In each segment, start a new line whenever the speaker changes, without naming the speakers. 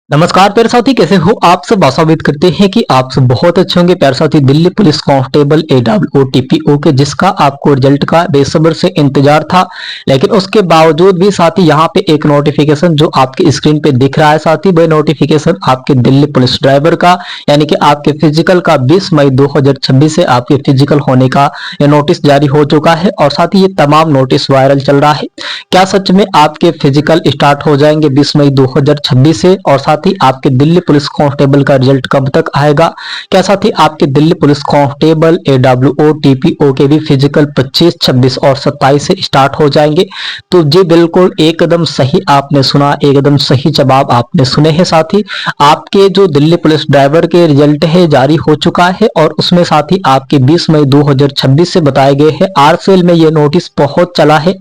नमस्कार प्यारे साथी, कैसे हो आप सब। आशा उम्मीद करते हैं कि आप सब बहुत अच्छे होंगे। प्यारे साथी, Delhi police constable AWO TPO के जिसका आपको रिजल्ट का बेसब्र से इंतजार था, लेकिन उसके बावजूद भी साथी यहाँ पे एक नोटिफिकेशन जो आपकी स्क्रीन पे दिख रहा है साथी, वह नोटिफिकेशन आपके दिल्ली पुलिस ड्राइवर का यानी कि आपके फिजिकल का 20 मई 2026 से आपके फिजिकल होने का यह नोटिस जारी हो चुका है। और साथ ही ये तमाम नोटिस वायरल चल रहा है। क्या सच में आपके फिजिकल स्टार्ट हो जाएंगे 20 मई 2026 से? और साथ ही आपके दिल्ली पुलिस कांस्टेबल का रिजल्ट कब तक आएगा? क्या साथ ही आपके Delhi police constable AWO TPO के भी फिजिकल 25, 26 और 27 से स्टार्ट हो जाएंगे? तो जी बिल्कुल एकदम सही आपने सुना, एकदम सही जवाब आपने सुने हैं साथी। आपके जो दिल्ली पुलिस ड्राइवर के रिजल्ट है जारी हो चुका है और उसमें साथ ही आपके 20 मई 2026 से बताए गए हैं। आरसेल में ये नोटिस बहुत चला है।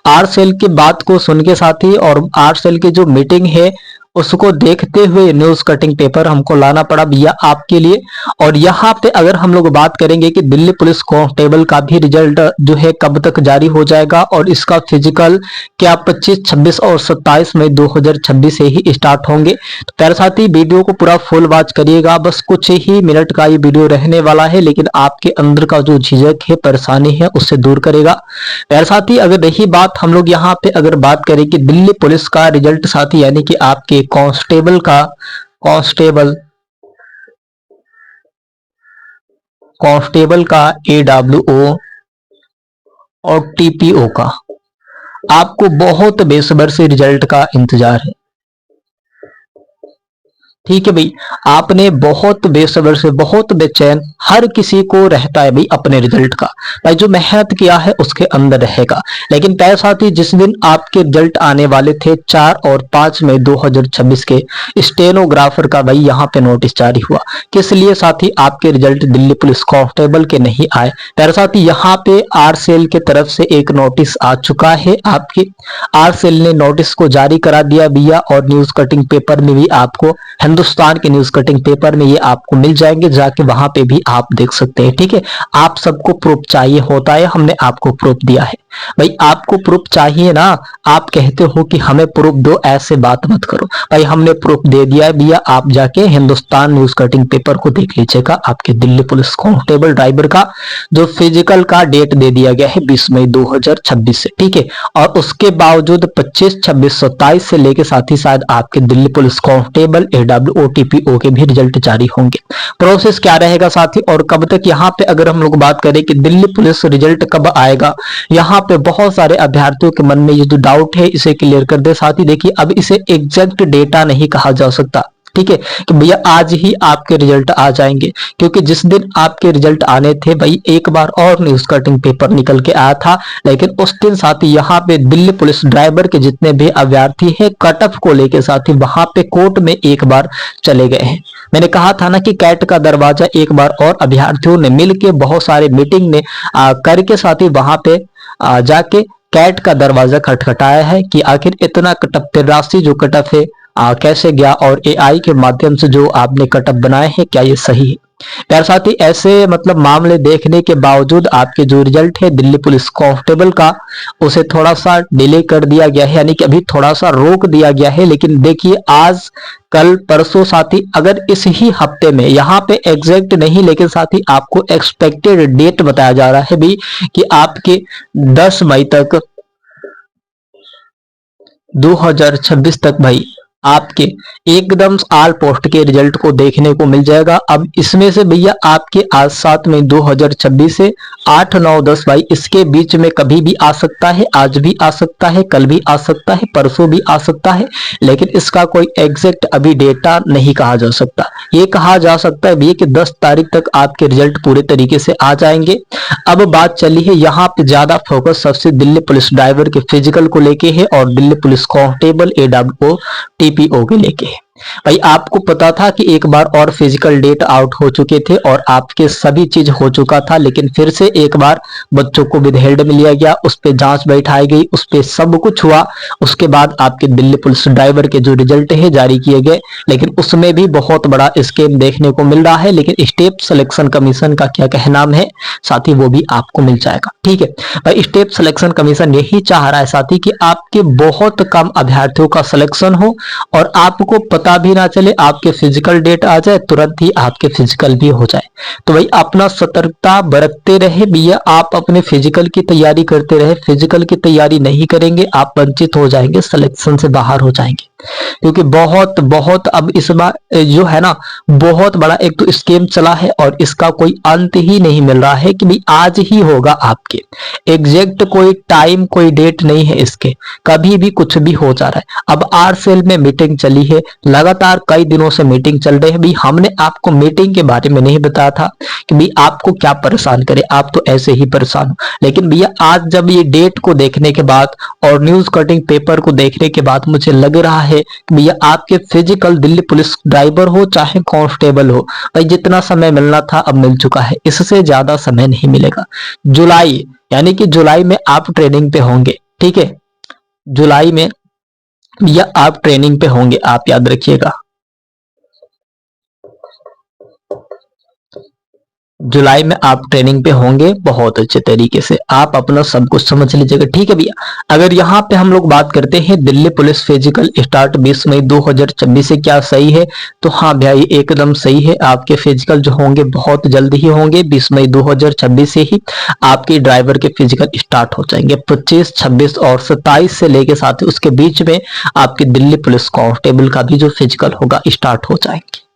आरसेल की बात को सुन के साथी और आरसेल की जो मीटिंग है उसको देखते हुए न्यूज कटिंग पेपर हमको लाना पड़ा भैया आपके लिए। और यहाँ पे अगर हम लोग बात करेंगे कि दिल्ली पुलिस कांस्टेबल का भी रिजल्ट जो है कब तक जारी हो जाएगा और इसका फिजिकल क्या 25, 26 और 27 मई 2026 से ही स्टार्ट होंगे। तो प्यारे साथी, वीडियो को पूरा फुल वॉच करिएगा। बस कुछ ही मिनट का ये वीडियो रहने वाला है, लेकिन आपके अंदर का जो झिझक है, परेशानी है, उससे दूर करेगा। प्यारे साथी, अगर रही बात हम लोग यहाँ पे अगर बात करें कि दिल्ली पुलिस का रिजल्ट साथी यानी कि आपके कांस्टेबल का AWO और TPO का आपको बहुत बेसब्र से रिजल्ट का इंतजार है। ठीक है भाई, आपने बहुत बेसब्र से, बहुत बेचैन, हर किसी को रहता है भाई अपने रिजल्ट का। भाई जो मेहनत किया है उसके अंदर रहेगा। लेकिन प्यारे साथी, जिस दिन आपके रिजल्ट आने वाले थे 4 और 5 मई 2026 के, स्टेनोग्राफर का भाई यहाँ पे नोटिस जारी हुआ। किस लिए साथी? आपके रिजल्ट दिल्ली पुलिस कांस्टेबल के नहीं आए। प्यारे साथी, यहाँ पे आरसेल के तरफ से एक नोटिस आ चुका है। आपके आरसेल ने नोटिस को जारी करा दिया भैया, और न्यूज कटिंग पेपर में भी आपको, हिंदुस्तान के न्यूज कटिंग पेपर में ये आपको मिल जाएंगे, जाके वहां पे भी आप देख सकते हैं। ठीक है, आप सबको प्रूफ चाहिए होता है, हमने आपको प्रूफ दिया है। भाई आपको प्रूफ चाहिए ना, आप कहते हो कि हमें प्रूफ दो, ऐसे बात मत करो। भाई हमने प्रूफ दे दिया है भैया, आप जाके हिंदुस्तान न्यूज कटिंग पेपर को देख लीजिएगा। आपके दिल्ली पुलिस कांस्टेबल ड्राइवर का जो फिजिकल का डेट दे दिया गया है 20 मई 2026 से। ठीक है, और उसके बावजूद 25, 26, 27 से लेके साथ ही साथ आपके Delhi police constable AWO TPO के भी रिजल्ट जारी होंगे। प्रोसेस क्या रहेगा साथी और कब तक? यहाँ पे अगर हम लोग बात करें कि दिल्ली पुलिस रिजल्ट कब आएगा, यहाँ पे बहुत सारे अभ्यर्थियों के मन में ये जो डाउट है इसे क्लियर कर दे साथी। देखिए, अब इसे एग्जैक्ट डेटा नहीं कहा जा सकता। ठीक है, कि भैया आज ही आपके रिजल्ट आ जाएंगे, क्योंकि जिस दिन आपके रिजल्ट आने थे भाई एक बार और न्यूज कटिंग पेपर निकल के आया था, लेकिन उस दिन साथी यहाँ पे दिल्ली पुलिस ड्राइवर के जितने भी अभ्यर्थी हैं कट ऑफ को लेके साथी वहां पे कोर्ट में एक बार चले गए हैं। मैंने कहा था ना कि कैट का दरवाजा एक बार और अभ्यर्थियों ने मिलके बहुत सारे मीटिंग ने करके साथी वहां पे जाके कैट का दरवाजा खटखटाया है कि आखिर इतना कटअप, राशि जो कटअप है कैसे गया, और AI के माध्यम से जो आपने कटअप बनाए हैं क्या ये सही है? प्यारे साथी, ऐसे मतलब मामले देखने के बावजूद आपके जो रिजल्ट है दिल्ली पुलिस कांस्टेबल का, उसे थोड़ा सा डिले कर दिया गया है, यानी कि अभी थोड़ा सा रोक दिया गया है। लेकिन देखिए, आज कल परसों साथी, अगर इस ही हफ्ते में, यहाँ पे एग्जैक्ट नहीं लेकिन साथी आपको एक्सपेक्टेड डेट बताया जा रहा है भी कि आपके 10 मई तक 2026 तक भाई आपके एकदम आल पोस्ट के रिजल्ट को देखने को मिल जाएगा। अब इसमें से भैया आपके आज 7 मई 2026 से 8, 9, 10 भाई इसके बीच में कभी भी आ सकता है। आज भी आ सकता है, कल भी आ सकता है, परसों भी आ सकता है, लेकिन इसका कोई एग्जैक्ट अभी डेटा नहीं कहा जा सकता। ये कहा जा सकता है भैया कि 10 तारीख तक आपके रिजल्ट पूरे तरीके से आ जाएंगे। अब बात चली है यहाँ पे ज्यादा फोकस सबसे दिल्ली पुलिस ड्राइवर के फिजिकल को लेके है और Delhi police constable AWO TPO के लेके है। भाई आपको पता था कि एक बार और फिजिकल डेट आउट हो चुके थे और आपके सभी चीज हो चुका था, लेकिन फिर से एक बार बच्चों को विदहेल्ड में लिया गया, उस पर जांच बैठाई गई, उस पर सब कुछ हुआ। उसके बाद आपके दिल्ली पुलिस ड्राइवर के जो रिजल्ट है जारी किए गए, लेकिन उसमें भी बहुत बड़ा स्कैम देखने को मिल रहा है। लेकिन स्टेप सिलेक्शन कमीशन का क्या कहना है साथी, वो भी आपको मिल जाएगा। ठीक है भाई, स्टेप सिलेक्शन कमीशन यही चाह रहा है साथी कि आपके बहुत कम अभ्यर्थियों का सिलेक्शन हो और आपको पता पता भी ना चले, आपके फिजिकल डेट आ जाए, तुरंत ही आपके फिजिकल भी हो जाए। तो भाई अपना सतर्कता बरतते रहे भैया, आप अपने फिजिकल की तैयारी करते रहे। फिजिकल की तैयारी नहीं करेंगे आप वंचित हो जाएंगे, सिलेक्शन से बाहर हो जाएंगे। क्योंकि बहुत बहुत अब इस बार जो है ना, बहुत बड़ा एक तो स्कीम चला है और इसका कोई अंत ही नहीं मिल रहा है कि भाई आज ही होगा आपके। एग्जैक्ट कोई टाइम कोई डेट नहीं है इसके, कभी भी कुछ भी हो जा रहा है। अब आर सेल में मीटिंग चली है, लगातार कई दिनों से मीटिंग चल रही है। भाई हमने आपको मीटिंग के बारे में नहीं बताया था कि भाई आपको क्या परेशान करे, आप तो ऐसे ही परेशान हो। लेकिन भैया आज जब ये डेट को देखने के बाद और न्यूज कटिंग पेपर को देखने के बाद मुझे लग रहा है कि भैया आपके फिजिकल दिल्ली पुलिस ड्राइवर हो चाहे कांस्टेबल हो, भाई जितना समय मिलना था अब मिल चुका है, इससे ज्यादा समय नहीं मिलेगा। जुलाई यानी कि जुलाई में आप ट्रेनिंग पे होंगे, ठीक है, जुलाई में या आप ट्रेनिंग पे होंगे, आप याद रखिएगा। जुलाई में आप ट्रेनिंग पे होंगे बहुत अच्छे तरीके से, आप अपना सब कुछ समझ लीजिएगा, ठीक है भैया। अगर यहाँ पे हम लोग बात करते हैं दिल्ली पुलिस फिजिकल स्टार्ट 20 मई 2026 से, क्या सही है? तो हाँ भैया ये एकदम सही है। आपके फिजिकल जो होंगे बहुत जल्द ही होंगे, 20 मई 2026 से ही आपके ड्राइवर के फिजिकल स्टार्ट हो जाएंगे। 25, 26 और 27 से लेके साथ ही उसके बीच में आपके दिल्ली पुलिस कांस्टेबल का भी जो फिजिकल होगा स्टार्ट हो जाएंगे,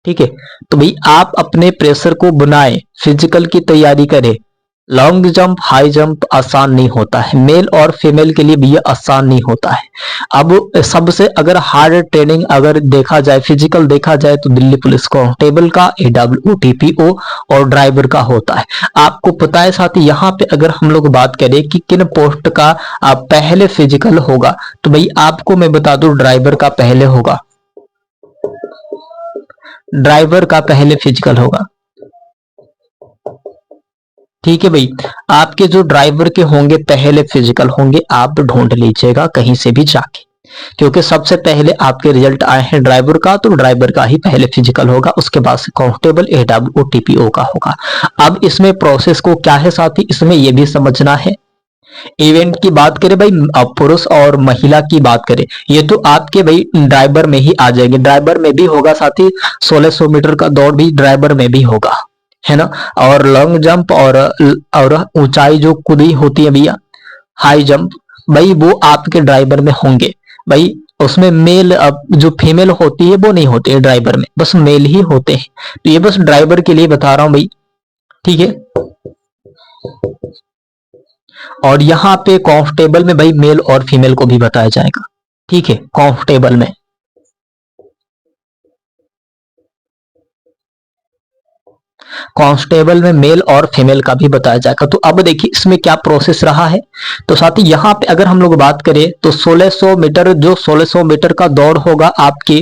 ठीक है। तो भाई आप अपने प्रेशर को बनाए, फिजिकल की तैयारी करें। लॉन्ग जंप हाई जंप आसान नहीं होता है, मेल और फीमेल के लिए भी ये आसान नहीं होता है। अब सबसे अगर हार्ड ट्रेनिंग अगर देखा जाए, फिजिकल देखा जाए तो दिल्ली पुलिस कांस्टेबल का, AWOTPO और ड्राइवर का होता है। आपको पता है साथी, यहाँ पे अगर हम लोग बात करें कि किन पोस्ट का पहले फिजिकल होगा, तो भाई आपको मैं बता दूं ड्राइवर का पहले होगा, ड्राइवर का पहले फिजिकल होगा, ठीक है भाई। आपके जो ड्राइवर के होंगे पहले फिजिकल होंगे, आप ढूंढ लीजिएगा कहीं से भी जाके, क्योंकि सबसे पहले आपके रिजल्ट आए हैं ड्राइवर का, तो ड्राइवर का ही पहले फिजिकल होगा, उसके बाद से कांस्टेबल AWOTPO का होगा। अब इसमें प्रोसेस को क्या है साथी, इसमें यह भी समझना है। इवेंट की बात करें भाई, पुरुष और महिला की बात करें, ये तो आपके भाई ड्राइवर में ही आ जाएंगे। ड्राइवर में भी होगा साथी, 1600 मीटर का दौड़ भी ड्राइवर में भी होगा, है ना। और लॉन्ग जंप और ऊंचाई जो कूदी होती है भैया, हाई जंप, भाई वो आपके ड्राइवर में होंगे। भाई उसमें मेल, जो फीमेल होती है वो नहीं होती है ड्राइवर में, बस मेल ही होते हैं। तो ये बस ड्राइवर के लिए बता रहा हूं भाई, ठीक है। और यहाँ पे कांस्टेबल में भाई मेल और फीमेल को भी बताया जाएगा, ठीक है। कांस्टेबल में कांस्टेबल में मेल और फीमेल का भी बताया जाएगा। तो अब देखिए इसमें क्या प्रोसेस रहा है। तो साथ ही यहाँ पे अगर हम लोग बात करें तो 1600 मीटर, जो 1600 मीटर का दौड़ होगा आपके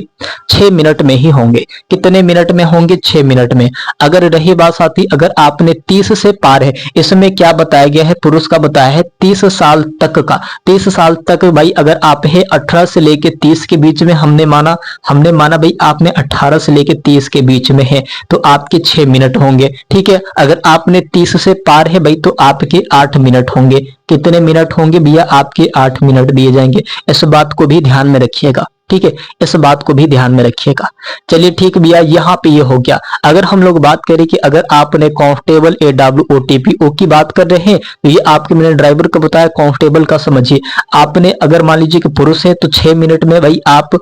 6 मिनट में ही होंगे। कितने मिनट में होंगे? 6 मिनट में। अगर रही बात साथी, अगर आपने 30 से पार है, इसमें क्या बताया गया है, पुरुष का बताया है 30 साल तक का। 30 साल तक भाई अगर आप है 18 से लेके 30 के बीच में, हमने माना भाई आपने 18 से लेके 30 के बीच में है, तो आपके 6 मिनट होंगे, ठीक है। अगर आपने 30 से पार है भाई तो आपके 8 मिनट होंगे। कितने मिनट होंगे भैया? आपके 8 मिनट दिए जाएंगे। इस बात को भी ध्यान में रखिएगा, ठीक है, इस बात को भी ध्यान में रखिएगा। चलिए ठीक भैया, यहाँ पे ये हो गया। अगर हम लोग बात करें कि अगर आपने कांस्टेबल AWOTPO की बात कर रहे हैं, तो ये आपके मैंने ड्राइवर का बताया, कांस्टेबल का समझिए। आपने अगर मान लीजिए कि पुरुष है तो 6 मिनट में भाई आप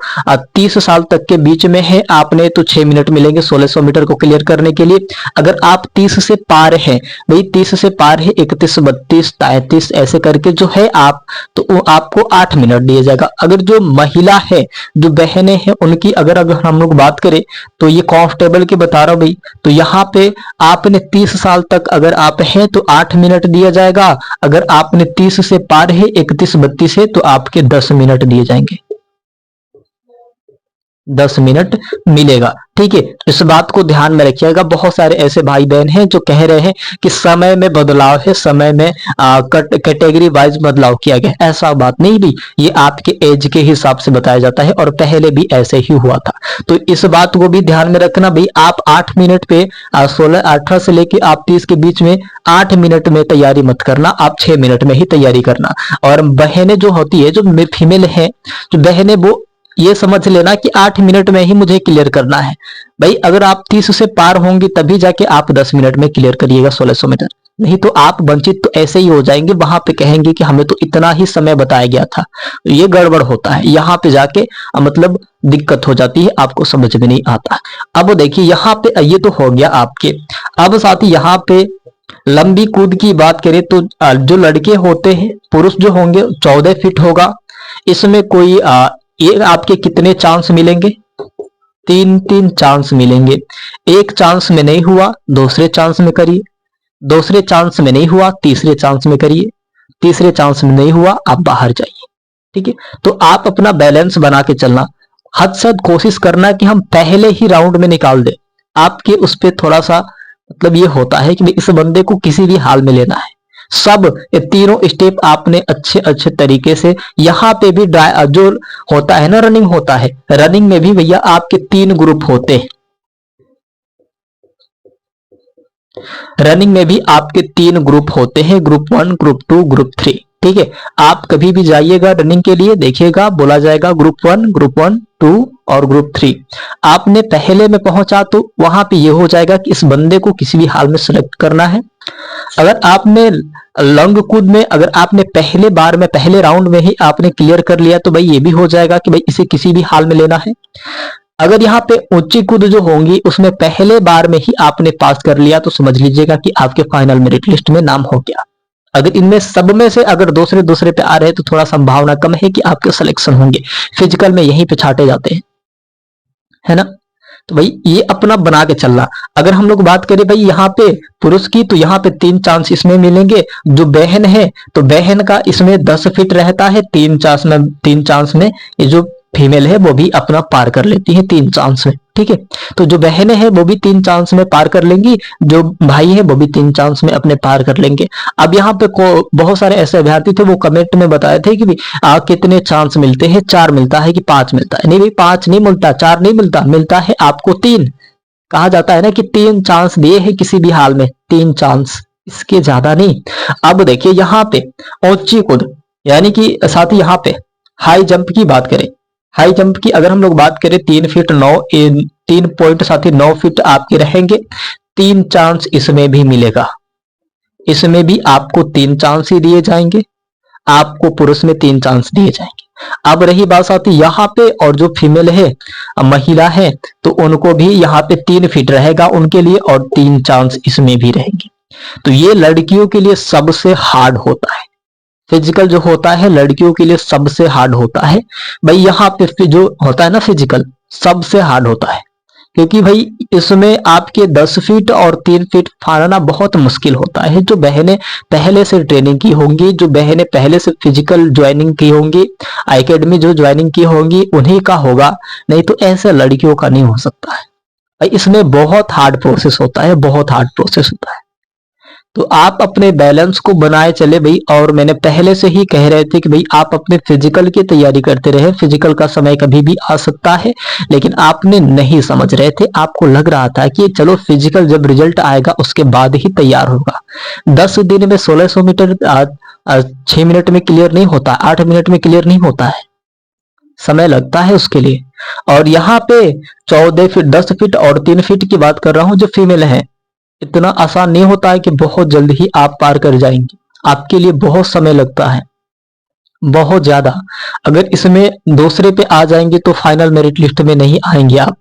30 साल तक के बीच में है आपने, तो 6 मिनट मिलेंगे 1600 मीटर को क्लियर करने के लिए। अगर आप 30 से पार है भाई, 30 से पार है 31, 32, 33 ऐसे करके जो है आप, तो आपको 8 मिनट दिया जाएगा। अगर जो महिला है, जो बहनें हैं, उनकी अगर हम लोग बात करें तो ये कांस्टेबल की बता रहा हूं भाई, तो यहाँ पे आपने 30 साल तक अगर आप हैं तो 8 मिनट दिया जाएगा। अगर आपने 30 से पार है 31, 32 है तो आपके 10 मिनट दिए जाएंगे, 10 मिनट मिलेगा, ठीक है। इस बात को ध्यान में रखिएगा। बहुत सारे ऐसे भाई बहन हैं जो कह रहे हैं कि समय में बदलाव है, समय में कैटेगरी वाइज बदलाव किया गया। ऐसा बात नहीं भी, ये आपके एज के हिसाब से बताया जाता है और पहले भी ऐसे ही हुआ था। तो इस बात को भी ध्यान में रखना भाई। आप 8 मिनट पे 18 से लेके आप 30 के बीच में 8 मिनट में तैयारी मत करना, आप 6 मिनट में ही तैयारी करना। और बहनें जो होती है, जो फीमेल है, जो बहनें, वो ये समझ लेना कि 8 मिनट में ही मुझे क्लियर करना है। भाई अगर आप 30 से पार होंगे तभी जाके आप 10 मिनट में क्लियर करिएगा 1600 मीटर, नहीं तो आप वंचित तो ऐसे ही हो जाएंगे। वहां पे कहेंगे कि हमें तो इतना ही समय बताया गया था। ये गड़बड़ होता है, यहाँ पे जाके मतलब दिक्कत हो जाती है, आपको समझ में नहीं आता। अब देखिए यहाँ पे ये तो हो गया आपके। अब साथ ही यहाँ पे लंबी कूद की बात करें तो जो लड़के होते हैं, पुरुष जो होंगे 14 फीट होगा। इसमें कोई ये आपके कितने चांस मिलेंगे? 3 चांस मिलेंगे। एक चांस में नहीं हुआ दूसरे चांस में करिए, दूसरे चांस में नहीं हुआ तीसरे चांस में करिए, तीसरे चांस में नहीं हुआ आप बाहर जाइए। ठीक है, तो आप अपना बैलेंस बना के चलना। हद से हद कोशिश करना कि हम पहले ही राउंड में निकाल दे। आपके उस पर थोड़ा सा मतलब ये होता है कि इस बंदे को किसी भी हाल में लेना है। सब ये तीनों स्टेप आपने अच्छे अच्छे तरीके से, यहाँ पे भी जो होता है ना रनिंग होता है, रनिंग में भी भैया आपके 3 ग्रुप होते हैं। रनिंग में भी आपके 3 ग्रुप होते हैं, ग्रुप 1, ग्रुप 2, ग्रुप 3। ठीक है, आप कभी भी जाइएगा रनिंग के लिए देखिएगा बोला जाएगा ग्रुप 1, ग्रुप 1, 2 और ग्रुप 3। आपने पहले में पहुंचा तो वहां पे ये हो जाएगा कि इस बंदे को किसी भी हाल में सिलेक्ट करना है। अगर आपने लॉन्ग कूद में अगर आपने पहले बार में पहले राउंड में ही आपने क्लियर कर लिया तो भाई ये भी हो जाएगा कि भाई इसे किसी भी हाल में लेना है। अगर यहाँ पे ऊंची कूद जो होंगी उसमें पहले बार में ही आपने पास कर लिया तो समझ लीजिएगा कि आपके फाइनल मेरिट लिस्ट में नाम हो गया। अगर इनमें सब में से अगर दूसरे दूसरे पे आ रहे हैं तो थोड़ा संभावना कम है कि आपके सिलेक्शन होंगे। फिजिकल में यहीं पे छाटे जाते हैं, है ना। तो भाई ये अपना बना के चलना। अगर हम लोग बात करें भाई यहाँ पे पुरुष की तो यहाँ पे 3 चांस इसमें मिलेंगे। जो बहन है तो बहन का इसमें 10 फीट रहता है 3 चांस में ये जो फीमेल है वो भी अपना पार कर लेती है 3 चांस में। ठीक है, तो जो बहनें हैं वो भी 3 चांस में पार कर लेंगी, जो भाई है वो भी 3 चांस में अपने पार कर लेंगे। अब यहाँ पे बहुत सारे ऐसे अभ्यर्थी थे वो कमेंट में बताए थे कि कितने चांस मिलते हैं, 4 मिलता है कि 5 मिलता है। नहीं भाई 5 नहीं मिलता, 4 नहीं मिलता, मिलता है आपको 3। कहा जाता है ना कि 3 चांस दिए हैं किसी भी हाल में, 3 चांस, इसके ज्यादा नहीं। अब देखिए यहाँ पे ऊंची कूद यानी कि साथ ही यहाँ पे हाई जंप की बात करें, हाई जंप की अगर हम लोग बात करें 3 फीट 9 3 पॉइंट साथ ही 9 फीट आपके रहेंगे। 3 चांस इसमें भी मिलेगा, इसमें भी आपको 3 चांस ही दिए जाएंगे, आपको पुरुष में 3 चांस दिए जाएंगे। अब रही बात आती यहाँ पे और जो फीमेल है महिला है तो उनको भी यहाँ पे 3 फीट रहेगा उनके लिए और 3 चांस इसमें भी रहेंगे। तो ये लड़कियों के लिए सबसे हार्ड होता है, फिजिकल जो होता है लड़कियों के लिए सबसे हार्ड होता है। भाई यहाँ पे जो होता है ना फिजिकल सबसे हार्ड होता है, क्योंकि भाई इसमें आपके 10 फीट और 3 फीट फाड़ना बहुत मुश्किल होता है। जो बहनें पहले से ट्रेनिंग की होंगी, जो बहनें पहले से फिजिकल ज्वाइनिंग की होंगी, एकेडमी जो ज्वाइनिंग की होंगी उन्हीं का होगा, नहीं तो ऐसे लड़कियों का नहीं हो सकता है। भाई इसमें बहुत हार्ड प्रोसेस होता है, बहुत हार्ड प्रोसेस होता है। तो आप अपने बैलेंस को बनाए चले भाई। और मैंने पहले से ही कह रहे थे कि भाई आप अपने फिजिकल की तैयारी करते रहे, फिजिकल का समय कभी भी आ सकता है, लेकिन आपने नहीं समझ रहे थे। आपको लग रहा था कि चलो फिजिकल जब रिजल्ट आएगा उसके बाद ही तैयार होगा। 10 दिन में 1600 मीटर 6 मिनट में क्लियर नहीं होता, 8 मिनट में क्लियर नहीं होता है, समय लगता है उसके लिए। और यहाँ पे 14 फीट 10 फीट और 3 फीट की बात कर रहा हूं जो फीमेल है, इतना आसान नहीं होता है कि बहुत जल्द ही आप पार कर जाएंगे, आपके लिए बहुत समय लगता है, बहुत ज्यादा। अगर इसमें दूसरे पे आ जाएंगे तो फाइनल मेरिट लिस्ट में नहीं आएंगे, आप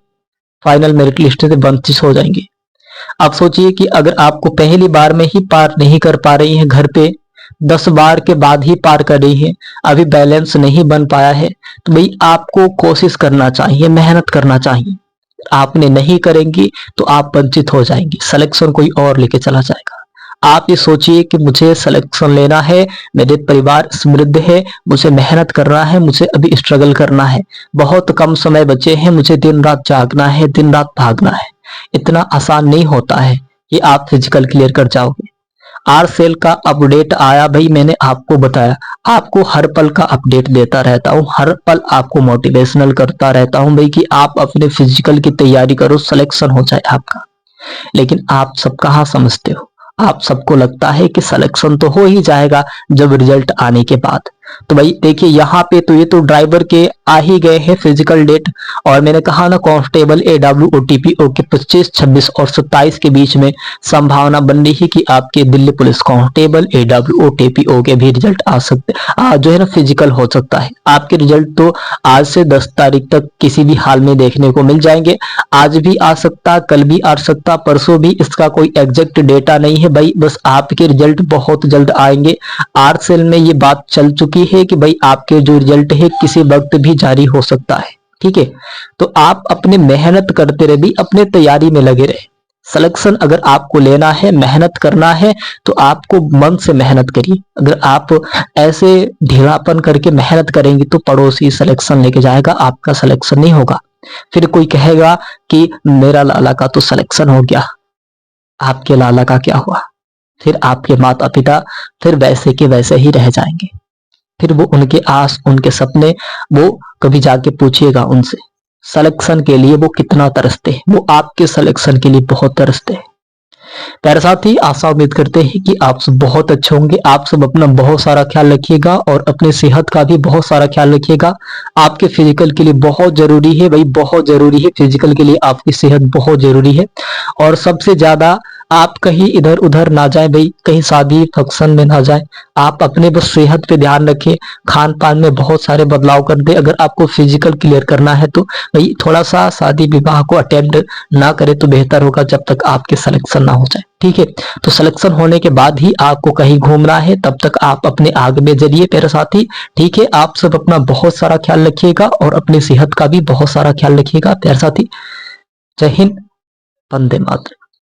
फाइनल मेरिट लिस्ट से वंचित हो जाएंगे। आप सोचिए कि अगर आपको पहली बार में ही पार नहीं कर पा रही हैं, घर पे 10 बार के बाद ही पार कर रही है, अभी बैलेंस नहीं बन पाया है, तो भाई आपको कोशिश करना चाहिए, मेहनत करना चाहिए। आपने नहीं करेंगी तो आप वंचित हो जाएंगे, सिलेक्शन कोई और लेके चला जाएगा। आप ये सोचिए कि मुझे सिलेक्शन लेना है, मेरे परिवार समृद्ध है, मुझे मेहनत करना है, मुझे अभी स्ट्रगल करना है, बहुत कम समय बचे हैं, मुझे दिन रात जागना है, दिन रात भागना है। इतना आसान नहीं होता है कि आप फिजिकल क्लियर कर जाओगे। आर सेल का अपडेट आया भाई, मैंने आपको बताया, आपको हर पल का अपडेट देता रहता हूँ, हर पल आपको मोटिवेशनल करता रहता हूँ भाई कि आप अपने फिजिकल की तैयारी करो, सिलेक्शन हो जाए आपका। लेकिन आप सब कहाँ समझते हो, आप सबको लगता है कि सिलेक्शन तो हो ही जाएगा जब रिजल्ट आने के बाद। तो भाई देखिए यहाँ पे तो ये तो ड्राइवर के आ ही गए हैं फिजिकल डेट, और मैंने कहा ना कांस्टेबल AWOTPO के 25, 26 और 27 के बीच में संभावना बन रही है कि आपके दिल्ली पुलिस कांस्टेबल AWOTPO के भी रिजल्ट आ सकते जो है ना फिजिकल हो सकता है। आपके रिजल्ट तो आज से 10 तारीख तक किसी भी हाल में देखने को मिल जाएंगे। आज भी आ सकता, कल भी आ सकता, परसों भी, इसका कोई एग्जैक्ट डेटा नहीं है भाई, बस आपके रिजल्ट बहुत जल्द आएंगे। आरसेल में ये बात चल चुकी है कि भाई आपके जो रिजल्ट है किसी वक्त भी जारी हो सकता है, ठीक है। तो आप अपने मेहनत करते रहे भी, अपने तैयारी में लगे रहे। सिलेक्शन अगर आपको लेना है, मेहनत करना है, तो आपको मन से मेहनत करिए। अगर आप ऐसे ढीलापन करके मेहनत करेंगे तो पड़ोसी सिलेक्शन लेके जाएगा, आपका सिलेक्शन नहीं होगा। फिर कोई कहेगा कि मेरा लाला का तो सिलेक्शन हो गया, आपके लाला का क्या हुआ? फिर आपके माता पिता फिर वैसे के वैसे ही रह जाएंगे। फिर वो उनके आस, उनके सपने, वो कभी जाके पूछिएगा उनसे सिलेक्शन के लिए वो कितना तरसते हैं। वो आपके सिलेक्शन के लिए बहुत तरसते हैं। प्यारे साथी, आशा उम्मीद करते हैं कि आप सब बहुत अच्छे होंगे। आप सब अपना बहुत सारा ख्याल रखिएगा और अपनी सेहत का भी बहुत सारा ख्याल रखिएगा। आपके फिजिकल के लिए बहुत जरूरी है भाई, बहुत जरूरी है। फिजिकल के लिए आपकी सेहत बहुत जरूरी है। और सबसे ज्यादा आप कहीं इधर उधर ना जाए भाई, कहीं शादी फंक्शन में ना जाए। आप अपने बस सेहत पे ध्यान रखें, खान पान में बहुत सारे बदलाव कर दे। अगर आपको फिजिकल क्लियर करना है तो भाई थोड़ा सा शादी विवाह को अटेम्प्ट ना करे तो बेहतर होगा, जब तक आपके सिलेक्शन ना हो जाए, ठीक है। तो सिलेक्शन होने के बाद ही आपको कहीं घूमना है, तब तक आप अपने आग में जलिए मेरे साथी, ठीक है। आप सब अपना बहुत सारा ख्याल रखिएगा और अपनी सेहत का भी बहुत सारा ख्याल रखिएगा प्यारे साथी। जय हिंद, वंदे मातरम।